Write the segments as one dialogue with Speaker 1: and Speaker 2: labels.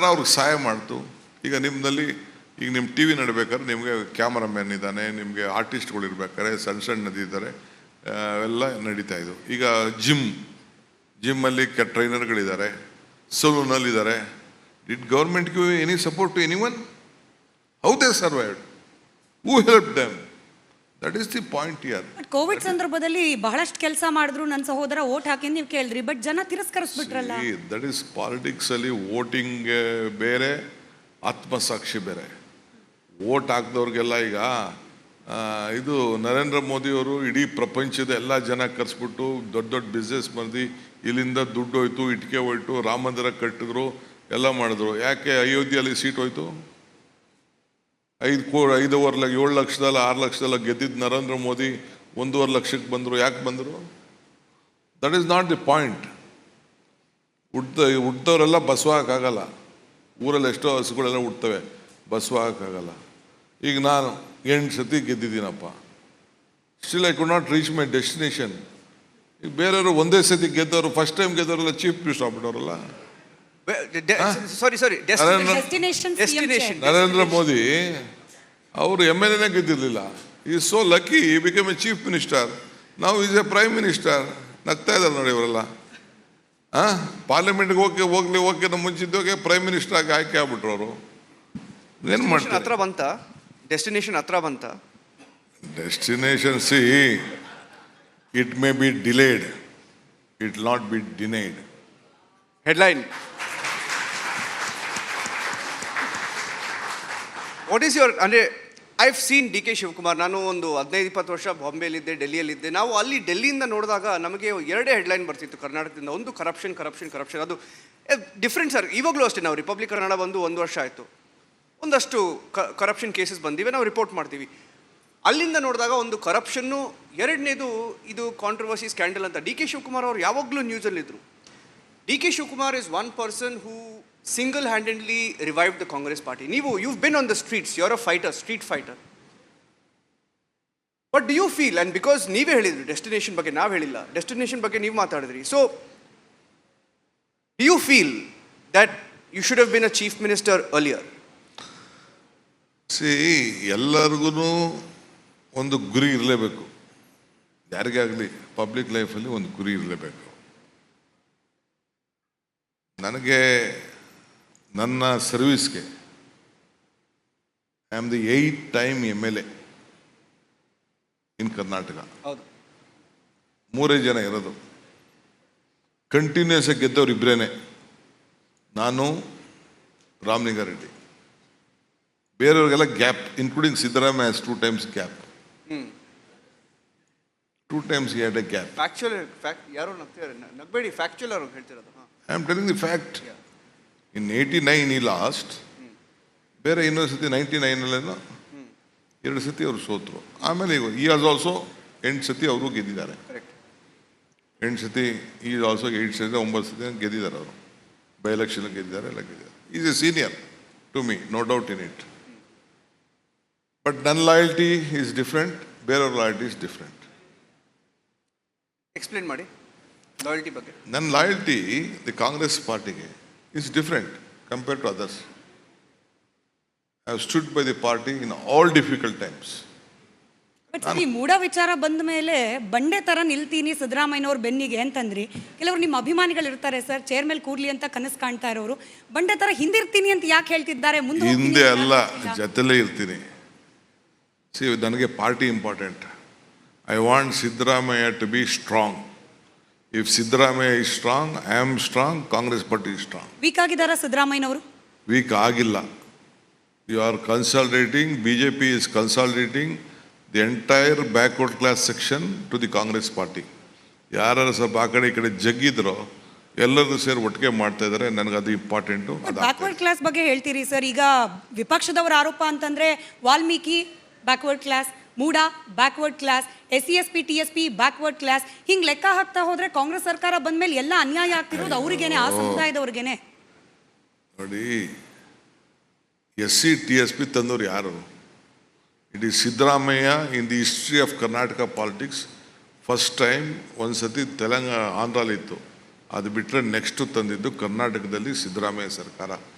Speaker 1: ಸರ್ಕಾರ ಅವ್ರಿಗೆ ಸಹಾಯ ಮಾಡ್ತು. ಈಗ ನಿಮ್ಮಲ್ಲಿ ಈಗ ನಿಮ್ಮ ಟಿ ವಿ ನಡಬೇಕಾದ್ರೆ ನಿಮಗೆ ಕ್ಯಾಮರಾಮ್ಯಾನ್ ಇದ್ದಾನೆ, ನಿಮಗೆ ಆರ್ಟಿಸ್ಟ್ಗಳು ಇರ್ಬೇಕಾದ್ರೆ ಸಣ್ಣ ಸಣ್ಣದಿದ್ದಾರೆ, ಎಲ್ಲ ನಡೀತಾ ಇದ್ದು. ಈಗ ಜಿಮ್ಮಲ್ಲಿ ಟ್ರೈನರ್ಗಳಿದ್ದಾರೆ, ಸಲೂನಲ್ಲಿದ್ದಾರೆ. Did government give any support to anyone? How they survived? Who help them? That is the point here.
Speaker 2: Covid ಸಂದರ್ಭದಲ್ಲಿ ಬಹಳಷ್ಟು ಕೆಲಸ ಮಾಡಿದ್ರು, ನನ್ನ ಸಹೋದರ ವೋಟ್ ಹಾಕಿ ನೀವು ಕೇಳಿದ್ರಿ, ಬಟ್ ಜನ ತಿರಸ್ಕರಿಸ್ಬಿಟ್ರಲ್ಲ.
Speaker 1: ದಟ್ ಈಸ್ ಪಾಲಿಟಿಕ್ಸ್ ಅಲ್ಲಿ ವೋಟಿಂಗ್ ಬೇರೆ, ಆತ್ಮಸಾಕ್ಷಿ ಬೇರೆ. ವೋಟ್ ಹಾಕಿದವ್ರಿಗೆಲ್ಲ ಈಗ ಇದು ನರೇಂದ್ರ ಮೋದಿಯವರು ಇಡೀ ಪ್ರಪಂಚದ ಎಲ್ಲ ಜನ ಕರೆಸ್ಬಿಟ್ಟು ದೊಡ್ಡ ದೊಡ್ಡ ಬಿಸ್ನೆಸ್ ಮಂದಿ ಇಲ್ಲಿಂದ ದುಡ್ಡು ಹೋಯ್ತು, ಇಟ್ಕೆ ಹೋಯ್ತು, ರಾಮ ಮಂದಿರ ಕಟ್ಟಿದ್ರು, ಎಲ್ಲ ಮಾಡಿದ್ರು. ಯಾಕೆ ಅಯೋಧ್ಯೆಯಲ್ಲಿ ಸೀಟ್ ಹೋಯ್ತು? 7 ಲಕ್ಷದಲ್ಲ 6 ಲಕ್ಷದಲ್ಲ ಗೆದ್ದಿದ್ದು ನರೇಂದ್ರ ಮೋದಿ 1.5 ಲಕ್ಷಕ್ಕೆ ಬಂದರು. ಯಾಕೆ ಬಂದರು? That is not the point. ಹುಟ್ಟದವರೆಲ್ಲ ಬಸವ ಹಾಕಾಗಲ್ಲ. ಊರಲ್ಲಿ ಎಷ್ಟೋ ಹಸುಗಳೆಲ್ಲ ಹುಡ್ತವೆ, ಬಸವ ಹಾಕಾಗಲ್ಲ. ಈಗ ನಾನು 8 ಸತಿ ಗೆದ್ದಿದ್ದೀನಪ್ಪ, still I could not reach my destination. ಈಗ ಬೇರೆಯವರು ಒಂದೇ ಸತಿ ಗೆದ್ದವರು, ಫಸ್ಟ್ ಟೈಮ್ ಗೆದ್ದವರೆಲ್ಲ ಚೀಫ್ ಮಿನಿಸ್ಟರ್ ಆಗ್ಬಿಟ್ಟವರಲ್ಲ. ನರೇಂದ್ರ ಮೋದಿ ಅವರು MLA ಗೆದ್ದಿರ್ಲಿಲ್ಲ. Is so lucky, he become a chief minister. ನಾವು ಈಸ್ ಎ ಪ್ರೈಮ್ ಮಿನಿಸ್ಟರ್. ನಗ್ತಾ ಇದ್ದಾರೆ ನೋಡಿ ಇವರೆಲ್ಲ. ಪಾರ್ಲಿಮೆಂಟ್ಗೆ ಹೋಗಿ ಮುಂಚಿದ್ದೋಗೆ ಪ್ರೈಮ್ ಮಿನಿಸ್ಟರ್ ಆಗಿ ಆಯ್ಕೆ ಆಗ್ಬಿಟ್ರು ಅವರು. ಏನು ಮಾಡ್ತಾರೆ?
Speaker 3: ಹತ್ರ ಬಂತ ಡೆಸ್ಟಿನೇಷನ್, ಹತ್ರ ಬಂತ
Speaker 1: destination. See, it may be delayed, it not be denied.
Speaker 3: Headline. What is your, ಅಂದರೆ I've seen D K Shivakumar. ನಾನು ಒಂದು 15-20 ವರ್ಷ ಬಾಂಬೆಯಲ್ಲಿದ್ದೆ, ಡೆಲ್ಲಿಯಲ್ಲಿದ್ದೆ. ನಾವು ಅಲ್ಲಿ ಡೆಲ್ಲಿಯಿಂದ ನೋಡಿದಾಗ ನಮಗೆ 2 ಹೆಡ್ಲೈನ್ ಬರ್ತಿತ್ತು ಕರ್ನಾಟಕದಿಂದ. ಒಂದು ಕರಪ್ಷನ್. ಅದು ಡಿಫ್ರೆಂಟ್ ಸರ್. ಇವಾಗಲೂ ಅಷ್ಟೇ, ನಾವು ರಿಪಬ್ಲಿಕ್ ಕನ್ನಡ ಬಂದು 1 ವರ್ಷ ಆಯಿತು, ಒಂದಷ್ಟು ಕರಪ್ಷನ್ ಕೇಸಸ್ ಬಂದಿವೆ, ನಾವು ರಿಪೋರ್ಟ್ ಮಾಡ್ತೀವಿ. ಅಲ್ಲಿಂದ ನೋಡಿದಾಗ ಒಂದು ಕರಪ್ಷನ್ನು, ಎರಡನೇದು ಇದು ಕಾಂಟ್ರವರ್ಸಿ, ಸ್ಕ್ಯಾಂಡಲ್ ಅಂತ. ಡಿ ಕೆ ಶಿವಕುಮಾರ್ ಅವರು ಯಾವಾಗಲೂ ನ್ಯೂಸಲ್ಲಿದ್ದರು. D K Shivakumar is one person who single-handedly revived the Congress party. You've been on the streets, you're a fighter, street fighter. What do you feel? And because ನೀವೇ ಹೇಳಿದ್ರಿ destination ಬಗ್ಗೆ, ನಾವು ಹೇಳಿಲ್ಲ, destination ಬಗ್ಗೆ ನೀವು ಮಾತಾಡಿದ್ರಿ. So, do you feel that you should have been a chief minister earlier?
Speaker 1: See, ಎಲ್ಲರಿಗೂ ಒಂದು ಗುರಿ ಇರಲೇಬೇಕು. ಯಾರಿಗೇ ಆಗಲಿ ಪಬ್ಲಿಕ್ ಲೈಫಲ್ಲಿ ಒಂದು ಗುರಿ ಇರಲೇಬೇಕು. ನನಗೆ ನನ್ನ ಸರ್ವಿಸ್ಗೆ I am the 8th time MLA ಇನ್ ಕರ್ನಾಟಕ. 3 ಜನ ಇರೋದು. ಕಂಟಿನ್ಯೂಸ್ ಆಗಿ ಗೆದ್ದವ್ರು ಇಬ್ಬರೇನೆ, ನಾನು, Ramalinga Reddy. ಬೇರೆಯವ್ರಿಗೆಲ್ಲ gap, including Siddaramaiah has 2 times gap. 2 times he had a gap.
Speaker 3: Factual, ಯಾರು ನಗಬೇಡಿ, ಫ್ಯಾಕ್ಚುಯಲ್ ಅವರು ಹೇಳ್ತಿರೋದು.
Speaker 1: I am telling the fact. In 89 he lost. ಬೇರೆ ಇನ್ನೊಂದು ಸತಿ 99 2 ಸತಿ ಅವರು ಸೋತರು. ಆಮೇಲೆ ಈ ಆಸ್ ಆಲ್ಸೋ 8 ಸತಿ ಅವರು ಗೆದ್ದಿದ್ದಾರೆ. 8 ಸತಿ, ಈ ಆಲ್ಸೋ 8 ಸತಿ 9 ಸತಿ ಗೆದ್ದಿದ್ದಾರೆ ಅವರು. ಬೈ ಎಲೆಕ್ಷನ್ ಗೆದ್ದಿದ್ದಾರೆ, ಎಲ್ಲ ಗೆದ್ದಿದ್ದಾರೆ. Is a senior to me, no doubt in it. But ನನ್ನ ಲಾಯಲ್ಟಿ ಈಸ್ ಡಿಫ್ರೆಂಟ್, ಬೇರೆಯವ್ರ ಲಾಯಲ್ಟಿ ಇಸ್ ಡಿಫ್ರೆಂಟ್.
Speaker 3: ಎಕ್ಸ್ಪ್ಲೇನ್ ಮಾಡಿ ಲಾಯಲ್ಟಿ ಬಗ್ಗೆ.
Speaker 1: ನನ್ನ ಲಾಯಲ್ಟಿ ದಿ ಕಾಂಗ್ರೆಸ್ ಪಾರ್ಟಿಗೆ is different compared to others. I have stood by the party in all difficult times.
Speaker 2: But ಈ ಮೂಢ ವಿಚಾರ ಬಂದ ಮೇಲೆ ಬಂಡೆ ತರ ನಿಲ್ತೀನಿ ಸಿದ್ದರಾಮಯ್ಯನವ್ರ ಬೆನ್ನಿಗೆ ಅಂತಂದ್ರಿ. ಕೆಲವರು ನಿಮ್ಮ ಅಭಿಮಾನಿಗಳು ಇರ್ತಾರೆ ಸರ್, ಚೇರ್ ಮೇಲೆ ಕೂರ್ಲಿ ಅಂತ ಕನಸು ಕಾಣ್ತಾ ಇರೋರು, ಬಂಡೆ ತರ ಹಿಂದಿರ್ತೀನಿ ಅಂತ ಯಾಕೆ ಹೇಳ್ತಿದ್ದಾರೆ?
Speaker 1: ಹಿಂದೆ ಅಲ್ಲ, ಜೊತೆಲೇ ಇರ್ತೀನಿ. ಸಿ, ನನಗೆ party important. I want Siddaramaiah to be strong. If Siddaramaiah is strong, I am strong, Congress party is strong.
Speaker 2: Weak ಆಗಿದಾರ ಸಿದ್ದರಾಮಯ್ಯನವರು?
Speaker 1: ವೀಕ್ ಆಗಿಲ್ಲ. You are consolidating, BJP is consolidating the entire backward class section to the Congress party. ಯಾರು ಸ್ವಲ್ಪ ಆ ಕಡೆ ಈ ಕಡೆ ಜಗ್ಗಿದ್ರೋ ಎಲ್ಲರೂ ಸೇರಿ ಒಟ್ಟಿಗೆ ಮಾಡ್ತಾ ಇದ್ದಾರೆ. ನನಗೆ ಅದು ಇಂಪಾರ್ಟೆಂಟು.
Speaker 2: ಬ್ಯಾಕ್ವರ್ಡ್ ಕ್ಲಾಸ್ ಬಗ್ಗೆ ಹೇಳ್ತೀರಿ ಸರ್. ಈಗ ವಿಪಕ್ಷದವರ ಆರೋಪ ಅಂತಂದ್ರೆ Valmiki backward class, MUDA backward class, SC/ST TSP backward class, ಹಿಂಗೆ ಲೆಕ್ಕ ಹಾಕ್ತಾ ಹೋದ್ರೆ ಕಾಂಗ್ರೆಸ್ ಸರ್ಕಾರ ಬಂದ್ಮೇಲೆ ಎಲ್ಲ ಅನ್ಯಾಯ ಆಗ್ತಿರೋದು ಅವ್ರಿಗೇನೆ, ಆ ಸಮುದಾಯದವ್ರಿಗೇನೆ.
Speaker 1: ನೋಡಿ, SC TSP ತಂದವ್ರು ಯಾರು? It is Siddaramaiah. In the history of Karnataka politics first time ಒಂದು ಸತಿ ಆಂಧ್ರಲ್ಲಿ ಇತ್ತು, ಅದು ಬಿಟ್ಟರೆ ನೆಕ್ಸ್ಟ್ ತಂದಿದ್ದು ಕರ್ನಾಟಕದಲ್ಲಿ ಸಿದ್ದರಾಮಯ್ಯ ಸರ್ಕಾರ,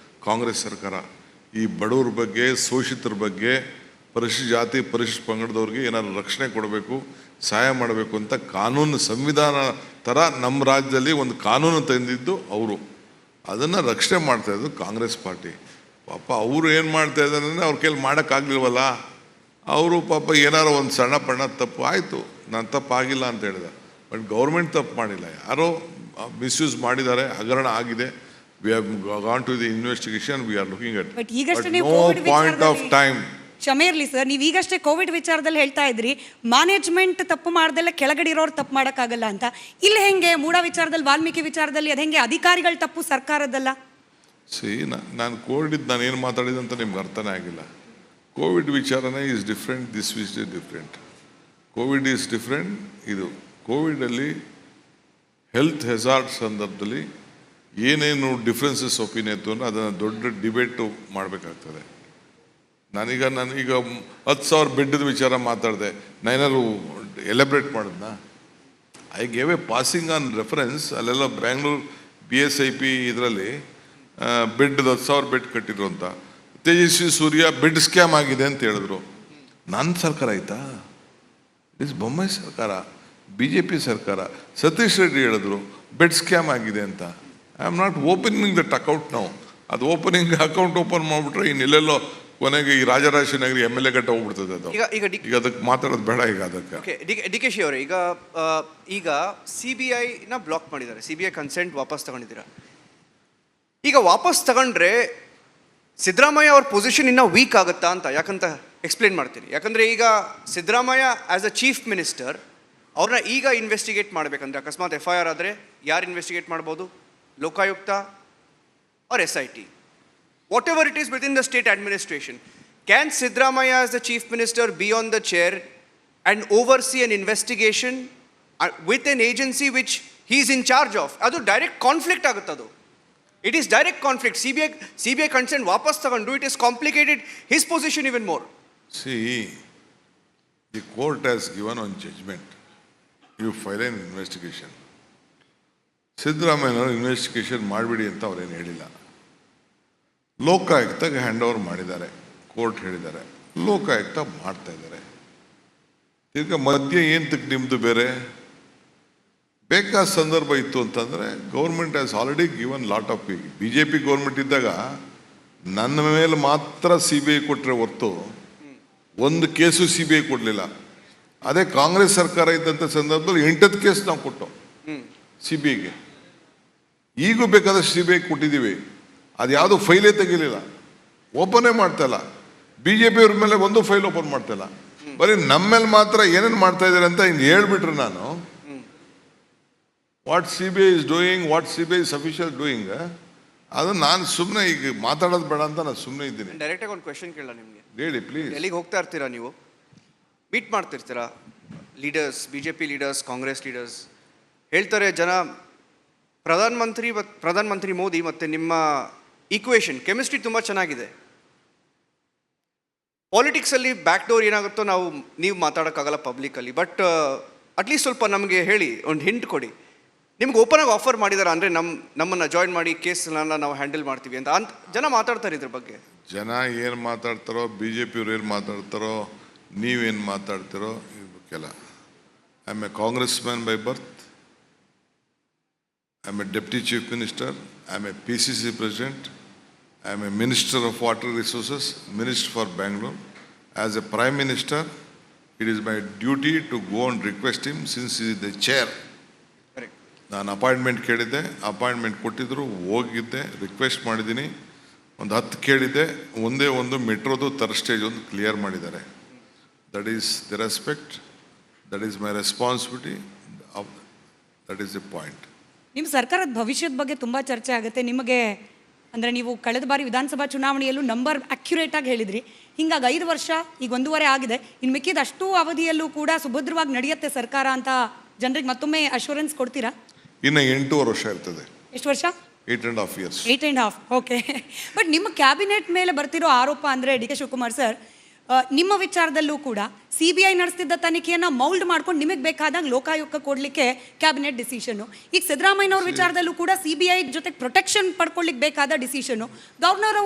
Speaker 1: ಕಾಂಗ್ರೆಸ್ ಸರ್ಕಾರ ಈ ಬಡವ್ರ ಬಗ್ಗೆ, ಶೋಷಿತರ ಬಗ್ಗೆ, ಪರಿಶಿಷ್ಟ ಜಾತಿ ಪರಿಶಿಷ್ಟ ಪಂಗಡದವ್ರಿಗೆ ಏನಾದ್ರು ರಕ್ಷಣೆ ಕೊಡಬೇಕು, ಸಹಾಯ ಮಾಡಬೇಕು ಅಂತ ಕಾನೂನು, ಸಂವಿಧಾನ ಥರ ನಮ್ಮ ರಾಜ್ಯದಲ್ಲಿ ಒಂದು ಕಾನೂನು ತಂದಿದ್ದು ಅವರು. ಅದನ್ನು ರಕ್ಷಣೆ ಮಾಡ್ತಾಯಿದ್ದು ಕಾಂಗ್ರೆಸ್ ಪಾರ್ಟಿ. ಪಾಪ ಅವರು ಏನು ಮಾಡ್ತಾ ಇದ್ದಾರೆ ಅಂದರೆ ಅವ್ರ ಕೈಲಿ ಮಾಡೋಕ್ಕಾಗಲಿಲ್ವಲ್ಲ. ಅವರು ಪಾಪ ಏನಾರು ಒಂದು ಸಣ್ಣ ಪಣ್ಣ ತಪ್ಪು ಆಯಿತು, ನಾನು ತಪ್ಪಾಗಿಲ್ಲ ಅಂತ ಹೇಳಿದೆ. ಬಟ್ ಗೌರ್ಮೆಂಟ್ ತಪ್ಪು ಮಾಡಿಲ್ಲ, ಯಾರೋ ಮಿಸ್ಯೂಸ್ ಮಾಡಿದ್ದಾರೆ, ಹಗರಣ ಆಗಿದೆ. We have gone to the investigation, we are looking at.
Speaker 2: But ಈಗಷ್ಟೇ ನೀವು
Speaker 1: know
Speaker 2: Covid
Speaker 1: point of time.
Speaker 2: ಕ್ಷಮೆ ಇರಲಿ ಸರ್, ನೀವು ಈಗಷ್ಟೇ ಕೋವಿಡ್ ವಿಚಾರದಲ್ಲಿ ಹೇಳ್ತಾ ಇದ್ರಿ ಮ್ಯಾನೇಜ್ಮೆಂಟ್ ತಪ್ಪು ಮಾಡ್ದೆಲ್ಲ ಕೆಳಗಡೆ ಇರೋರು ತಪ್ಪು ಮಾಡೋಕ್ಕಾಗಲ್ಲ ಅಂತ. ಇಲ್ಲಿ ಹೆಂಗೆ ಮೂಡ ವಿಚಾರದಲ್ಲಿ, ವಾಲ್ಮೀಕಿ ವಿಚಾರದಲ್ಲಿ ಅದು ಹೆಂಗೆ ಅಧಿಕಾರಿಗಳ ತಪ್ಪು ಸರ್ಕಾರದ್ದಲ್ಲ?
Speaker 1: ನಾನು ಕೋವಿಡ್ ನಾನು ಏನು ಮಾತಾಡಿದೆ ಅಂತ ನಿಮ್ಗೆ ಅರ್ಥನೇ ಆಗಿಲ್ಲ. ಕೋವಿಡ್ ವಿಚಾರನೇ is different, this is different. Covid is different. ಇದು ಕೋವಿಡಲ್ಲಿ ಹೆಲ್ತ್ ಹೆಜಾರ್ಡ್ ಸಂದರ್ಭದಲ್ಲಿ ಏನೇನು ಡಿಫ್ರೆನ್ಸಸ್ ಒಪಿನಿಯನ್ ಇತ್ತು ಅಂದರೆ ಅದನ್ನು ದೊಡ್ಡ ಡಿಬೇಟು ಮಾಡಬೇಕಾಗ್ತದೆ. ನಾನೀಗ 10,000 ಬೆಡ್ದ ವಿಚಾರ ಮಾತಾಡಿದೆ, ನಾನೇನಾದ್ರು ಎಲೆಬ್ರೇಟ್ ಮಾಡಿದ್ನಾ? I gave a passing on reference. ಅಲ್ಲೆಲ್ಲ ಬ್ಯಾಂಗ್ಳೂರು BSIP ಇದರಲ್ಲಿ ಬೆಡ್ 10,000 ಬೆಡ್ ಕಟ್ಟಿದ್ರು ಅಂತ. ತೇಜಸ್ವಿ ಸೂರ್ಯ ಬೆಡ್ ಸ್ಕ್ಯಾಮ್ ಆಗಿದೆ ಅಂತ ಹೇಳಿದ್ರು. ನನ್ನ ಸರ್ಕಾರ ಆಯ್ತಾ? ಇಟ್ಸ್ ಬೊಮ್ಮಾಯಿ ಸರ್ಕಾರ, BJP ಸರ್ಕಾರ. ಸತೀಶ್ ರೆಡ್ಡಿ ಹೇಳಿದ್ರು ಬೆಡ್ ಸ್ಕ್ಯಾಮ್ ಆಗಿದೆ ಅಂತ. I am not opening that account ನಾವು. ಅದು ಅಕೌಂಟ್ ಓಪನ್ ಮಾಡಿಬಿಟ್ರೆ ಇನ್ನೆಲ್ಲೆಲ್ಲೋ ಕೊನೆಗೆ ಈ ರಾಜರಾಜೇಶ್ವರಿ MLA ಗಂಟೆ ಹೋಗ್ಬಿಡ್ತದೆ ಅದು. ಈಗ ಅದಕ್ಕೆ ಮಾತಾಡೋದು ಬೇಡ. ಈಗ ಅದಕ್ಕೆ
Speaker 3: DK ಅವರೇ, ಈಗ CBIನ ಬ್ಲಾಕ್ ಮಾಡಿದ್ದಾರೆ, CBI ಕನ್ಸೆಂಟ್ ವಾಪಸ್ ತಗೊಂಡಿದ್ದೀರಾ. ಈಗ ವಾಪಸ್ ತಗೊಂಡ್ರೆ ಸಿದ್ದರಾಮಯ್ಯ ಅವ್ರ ಪೊಸಿಷನ್ ಇನ್ನೂ ವೀಕ್ ಆಗುತ್ತಾ ಅಂತ, ಯಾಕಂತ ಎಕ್ಸ್ಪ್ಲೇನ್ ಮಾಡ್ತೀನಿ. ಯಾಕಂದರೆ ಈಗ Siddaramaiah as a chief minister ಅವ್ರನ್ನ ಈಗ ಇನ್ವೆಸ್ಟಿಗೇಟ್ ಮಾಡಬೇಕಂದ್ರೆ ಅಕಸ್ಮಾತ್ FIR ಆದರೆ ಯಾರು ಇನ್ವೆಸ್ಟಿಗೇಟ್ ಮಾಡ್ಬೋದು? Lokayukta or SIT, whatever it is within the state administration. Can Siddaramaiah as the chief minister be on the chair and oversee an investigation with an agency which he is in charge of? Adu direct conflict aguttadu. It is direct conflict. CBI consent vapas tagondu, it is complicated his position even more.
Speaker 1: See, the court has given one judgment. You file an investigation. ಸಿದ್ದರಾಮಯ್ಯನವರು investigation ಮಾಡಿಬಿಡಿ ಅಂತ ಅವ್ರೇನು ಹೇಳಿಲ್ಲ. ಲೋಕಾಯುಕ್ತಗೆ hand over ಮಾಡಿದ್ದಾರೆ, court ಹೇಳಿದ್ದಾರೆ. ಲೋಕಾಯುಕ್ತ ಮಾಡ್ತಾ ಇದ್ದಾರೆ. ಈಗ ಮಧ್ಯೆ ಏನು ನಿಮ್ಮದು ಬೇರೆ ಬೇಕಾದ ಸಂದರ್ಭ ಇತ್ತು ಅಂತಂದರೆ government has already given lot of BJP government ಇದ್ದಾಗ ನನ್ನ ಮೇಲೆ ಮಾತ್ರ CBI ಕೊಟ್ಟರೆ ಹೊರತು ಒಂದು ಕೇಸು CBI ಕೊಡಲಿಲ್ಲ. ಅದೇ ಕಾಂಗ್ರೆಸ್ ಸರ್ಕಾರ ಇದ್ದಂಥ ಸಂದರ್ಭದಲ್ಲಿ 8 ಕೇಸ್ ನಾವು ಕೊಟ್ಟು CBIಗೆ. ಈಗೂ ಬೇಕಾದಷ್ಟು CBI ಕೊಟ್ಟಿದ್ದೀವಿ. ಅದು ಯಾವುದು ಫೈಲೇ ತೆಗಿಲಿಲ್ಲ, ಓಪನೇ ಮಾಡ್ತಾಯಿಲ್ಲ. BJP ಅವ್ರ ಮೇಲೆ ಒಂದು ಫೈಲ್ ಓಪನ್ ಮಾಡ್ತಾಯಿಲ್ಲ. ಬರೀ ನಮ್ಮ ಮೇಲೆ ಮಾತ್ರ ಏನೇನು ಮಾಡ್ತಾ ಇದ್ದಾರೆ ಅಂತ ಇನ್ನು ಹೇಳ್ಬಿಟ್ರೆ ನಾನು what CBI is doing, what CBI is official doing, ಅದು ನಾನು ಸುಮ್ಮನೆ ಈಗ ಮಾತಾಡೋದು ಬೇಡ ಅಂತ ನಾನು ಸುಮ್ಮನೆ ಇದ್ದೀನಿ.
Speaker 3: ಡೈರೆಕ್ಟಾಗಿ ಒಂದು ಕ್ವೆಶನ್ ಕೇಳಲ್ಲ ನಿಮಗೆ?
Speaker 1: ಹೇಳಿ ಪ್ಲೀಸ್. ಎಲ್ಲಿಗೆ
Speaker 3: ಹೋಗ್ತಾ ಇರ್ತೀರಾ ನೀವು? ಮೀಟ್ ಮಾಡ್ತಿರ್ತೀರಾ leaders, BJP leaders, Congress leaders? ಹೇಳ್ತಾರೆ ಜನ ಪ್ರಧಾನಮಂತ್ರಿ ಮೋದಿ ಮತ್ತು ನಿಮ್ಮ ಈಕ್ವೇಷನ್ ಕೆಮಿಸ್ಟ್ರಿ ತುಂಬ ಚೆನ್ನಾಗಿದೆ. ಪಾಲಿಟಿಕ್ಸಲ್ಲಿ ಬ್ಯಾಕ್ ಡೋರ್ ಏನಾಗುತ್ತೋ ನೀವು ಮಾತಾಡೋಕ್ಕಾಗಲ್ಲ ಪಬ್ಲಿಕಲ್ಲಿ. ಬಟ್ ಅಟ್ಲೀಸ್ಟ್ ಸ್ವಲ್ಪ ನಮಗೆ ಹೇಳಿ, ಒಂದು ಹಿಂಟ್ ಕೊಡಿ. ನಿಮ್ಗೆ ಓಪನ್ ಆಗಿ ಆಫರ್ ಮಾಡಿದಾರ ಅಂದರೆ ನಮ್ಮನ್ನು ಜಾಯಿನ್ ಮಾಡಿ ಕೇಸ್ನ ನಾವು ಹ್ಯಾಂಡಲ್ ಮಾಡ್ತೀವಿ ಅಂತ ಜನ ಮಾತಾಡ್ತಾರೆ ಇದ್ರ ಬಗ್ಗೆ.
Speaker 1: ಜನ ಏನು ಮಾತಾಡ್ತಾರೋ, BJP ಅವ್ರು ಏನು ಮಾತಾಡ್ತಾರೋ, ನೀವೇನು ಮಾತಾಡ್ತಿರೋ ಇದಕ್ಕೆಲ್ಲ. I am A Congress man by birth. I am a Deputy Chief Minister, I am a PCC President, I am a Minister of Water Resources, Minister for Bangalore. As a Prime Minister, it is my duty to go and request him since he is the chair.
Speaker 3: Correct.
Speaker 1: ನಾನು appointment ಕೇಳಿದ್ದೆ, appointment ಕೊಟ್ಟಿದ್ದರು, ಹೋಗಿದ್ದೆ, request ಮಾಡಿದ್ದೀನಿ. ಒಂದು 10 ಕೇಳಿದ್ದೆ, ಒಂದೇ ಒಂದು ಮೆಟ್ರೋದು third stage ಒಂದು ಕ್ಲಿಯರ್ ಮಾಡಿದ್ದಾರೆ. That is the respect, that is my responsibility, that is the point.
Speaker 2: ನಿಮ್ಮ ಸರ್ಕಾರದ ಭವಿಷ್ಯದ ಬಗ್ಗೆ ತುಂಬ ಚರ್ಚೆ ಆಗುತ್ತೆ. ನಿಮಗೆ ಅಂದರೆ ನೀವು ಕಳೆದ ಬಾರಿ ವಿಧಾನಸಭಾ ಚುನಾವಣೆಯಲ್ಲೂ ನಂಬರ್ ಅಕ್ಯುರೇಟಾಗಿ ಹೇಳಿದ್ರಿ. ಹಿಂಗಾಗಿ 5 ವರ್ಷ ಈಗ 1.5 ಆಗಿದೆ. ಇನ್ನು ಮಿಕ್ಕಿದ ಅಷ್ಟು ಅವಧಿಯಲ್ಲೂ ಕೂಡ ಸುಭದ್ರವಾಗಿ ನಡೆಯುತ್ತೆ ಸರ್ಕಾರ ಅಂತ ಜನರಿಗೆ ಮತ್ತೊಮ್ಮೆ ಅಶ್ಯೂರೆನ್ಸ್ ಕೊಡ್ತೀರಾ?
Speaker 1: ಇನ್ನು 8.5 ವರ್ಷ ಇರ್ತದೆ.
Speaker 2: ಎಷ್ಟು ವರ್ಷ?
Speaker 1: 8.5 years.
Speaker 2: 8.5. ಓಕೆ. ಬಟ್ ನಿಮ್ಮ ಕ್ಯಾಬಿನೆಟ್ ಮೇಲೆ ಬರ್ತಿರೋ ಆರೋಪ ಅಂದರೆ DK ಶಿವಕುಮಾರ್ ಸರ್, ನಿಮ್ಮ ವಿಚಾರದಲ್ಲೂ ಕೂಡ CBI ನಡೆಸ್ತಿದ್ದ ತನಿಖೆಯನ್ನು ಮೌಲ್ಡ್ ಮಾಡ್ಕೊಂಡು ನಿಮಗೆ ಬೇಕಾದಾಗ ಲೋಕಾಯುಕ್ತ ಕೊಡಲಿಕ್ಕೆ ಕ್ಯಾಬಿನೆಟ್ ಡಿಸಿಷನು. ಈಗ ಸಿದ್ದರಾಮಯ್ಯನವ್ರ ವಿಚಾರದಲ್ಲೂ ಕೂಡ CBI ಜೊತೆ ಪ್ರೊಟೆಕ್ಷನ್ ಪಡ್ಕೊಳ್ಳಿಕ್ಕೆ ಬೇಕಾದ ಡಿಸಿಷನು. ಗವರ್ನರ್ ಅವರು